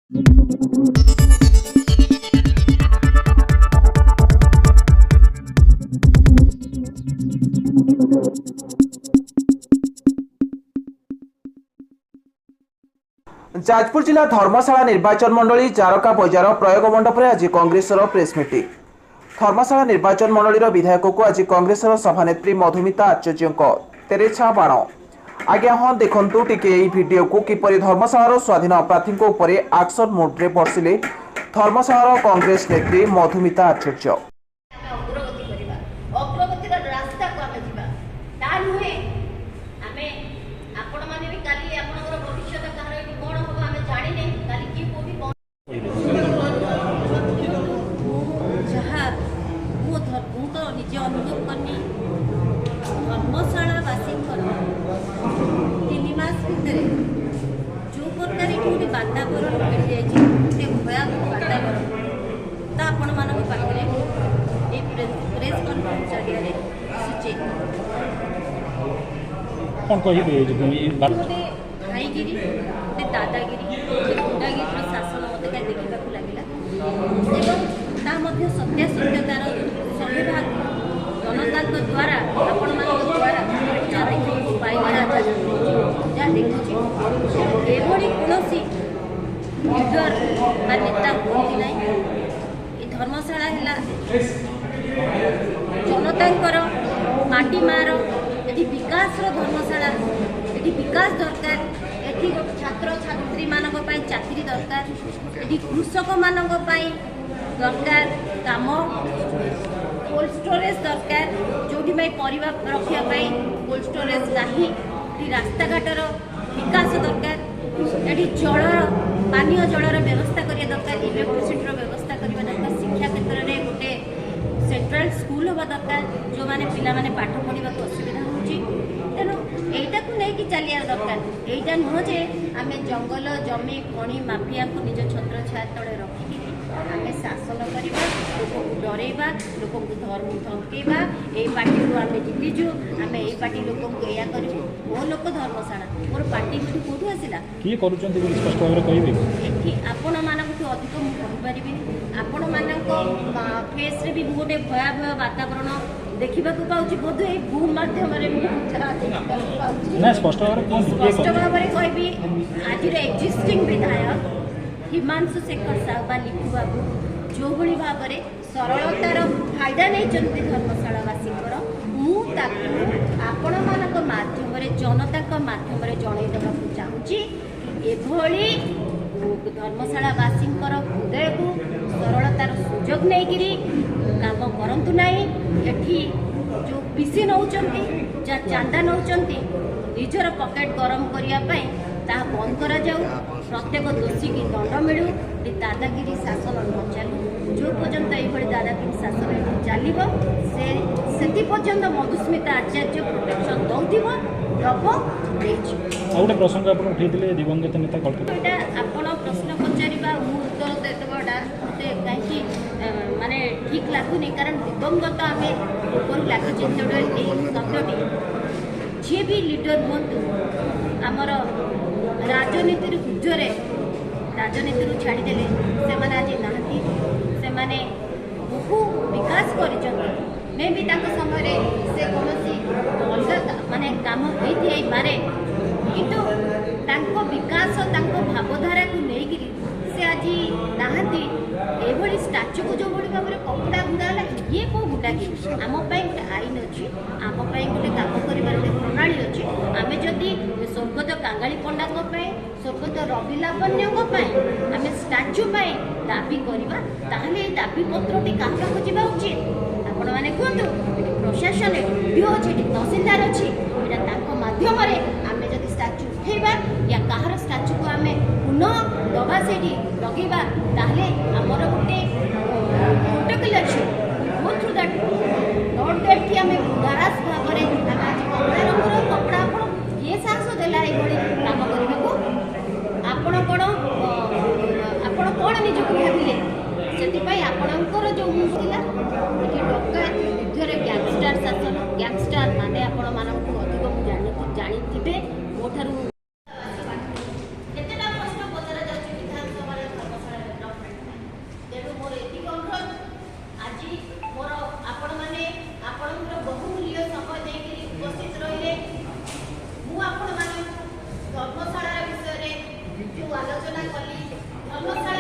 जाजपुर जिला धर्मशाला निर्वाचन मंडली जारका बजार प्रयोग मंडप आज कांग्रेस प्रेस मीटिंग। धर्मशाला निर्वाचन मंडली विधायक को आज कांग्रेस सभानेत्री मधुमिता आचार्य तेरेछा बाण। आज्ञा हाँ देखु टिके भिडियो को किपरि धर्मशाला स्वाधीन प्रार्थी एक्शन मोड्रे बसिले धर्मशाला कांग्रेस नेत्री मधुमिता आचार्य। निजे अनुभव करनी धर्मशालावासी 3 मास भितर जो प्रकार गोटे वातावरण मिल जाए भयावह वातावरण आपण मान पाखे प्रेस कॉन्फ्रेंस जरिए सूचे गोटे भाईगिरी गोटे दादागिरी गुंडागिरी शासन मत देखा लगे सत्यासत्यतार 100% जनता द्वारा आपण द्वारा जहाँ देखुची एभली कौन लीडर नेता हमें ना धर्मशाला है जनता माटी मार ये विकास धर्मशाला ये विकास दरकार ये छात्र छात्री मान चाकरी दरकार ये कृषक मान दरकार काम कोल्ड स्टोरेज दरकार जो परिवा रखापी कोल्ड स्टोरेज नहीं रास्ता घाटर विकास दरकार ये जलर पानीय जलर व्यवस्था करने दरकार इलेक्ट्रिसिटी व्यवस्था करने दरकार शिक्षा क्षेत्र में गोटे सेंट्रल स्कूल हवा दरकार जो मैंने पिला माने पाठ पढ़ा असुविधा होची तेणु यहीटा को लेकिन चलिया दरकार यहीटा नुह जे आम जंगल जमी खणी माफिया को निज छत्र छाया तले रखिकी आम शासन करवा लोक डरइबा लोक धर्म धमकेबा यही पार्टी को आम जीतीजु आम यही पार्टी लोक या करूँ मो लोक धर्मशाला मोर पार्टी कौटू आसला किए करें आपण मानक अधिक मुझे आपण मान फेस रे भी गोटे भयावह वातावरण देखा पाँच बोध ये भूम मध्यम स्पष्ट भाव में कहबी आज एक्जिस्टिंग विधायक हिमांशु शेखर साहू लिखु बाबू जो भाई भाव में सरलतार फायदा नहीं धर्मशालावासी आपण माध्यम जनता माध्यम जनईदेवा चाहूँगी एभली धर्मशालावासी हृदय को सरलतार सुजोग नहीं काम करतु ना ये जो पीसी नौ जहाँ चांदा नौ निजर पकेट गरम करने बंद करा जाऊ प्रत्येक दोषी की दंड मिलू दादागिरी शासन न चलू जो पर्यंत ये दादागिरी शासन चलो से पर्यंत मधुस्मिता आचार्य प्रोटेक्शन दौथिब गोटे प्रसंग आप उठे दिवंगत नेता आपण प्रश्न पचारा उत्तर देदेवाटा मत कहीं माने ठीक लगुनि कारण दिवंगत आम ऊपर लगे शब्दटी जी भी लीडर हूँ आमर राजनीति ऊर्ध्वर राजनीति छाड़देले से आज नहांती से बहु विकास कर मे भी समय से कौन अलग माने काम होते पारे किंतु विकास भावधारा को लेकिन से आज नहांती ये स्टाच्यू को जो भाई भाव में कपड़ा गुंडा ये कौ गुंडागिरी आमपाई गोटे आईन अच्छी आमपाई गोटे काम कर प्रणाली अच्छी आम जदि स्वर्गत कांगाली पंडा स्वर्गत रवि लावण्य आम स्टाच्यू दाबी करवा ताहले दाबी पत्रटी क्या पाक जा उचित आपण मैंने कहतु प्रशासन डीओ अच्छे तहसीलदार अच्छी यहाँ माध्यम आम जब स्टाच्यू उठेबा या कहार स्टाच्यू को आम पुनः दबा से लगेगा ताहले आमर गोटे प्रोटोकॉल अच्छे go through that not that कि आम नाराज भाव में आम आज कपड़ा रंगर कपड़ा आप ये साहस देला ये काम करने को आपण कौन निजक भाविले से आपणकर जो मुझला डका युद्धर गैंगस्टर शासन गैंगस्टर माने आपण मानक अधिक जानी मोठार ଆପଣଙ୍କର ବହୁମୂଲ୍ୟ ସମୟ ଦେଇକରି ଉପସ୍ଥିତ ରହିଲେ। ମୁଁ ଆପଣମାନଙ୍କୁ ଧର୍ମଶାଳାର ବିଷୟରେ ଯେଉଁ ଆଲୋଚନା କଲି, ଧର୍ମଶାଳା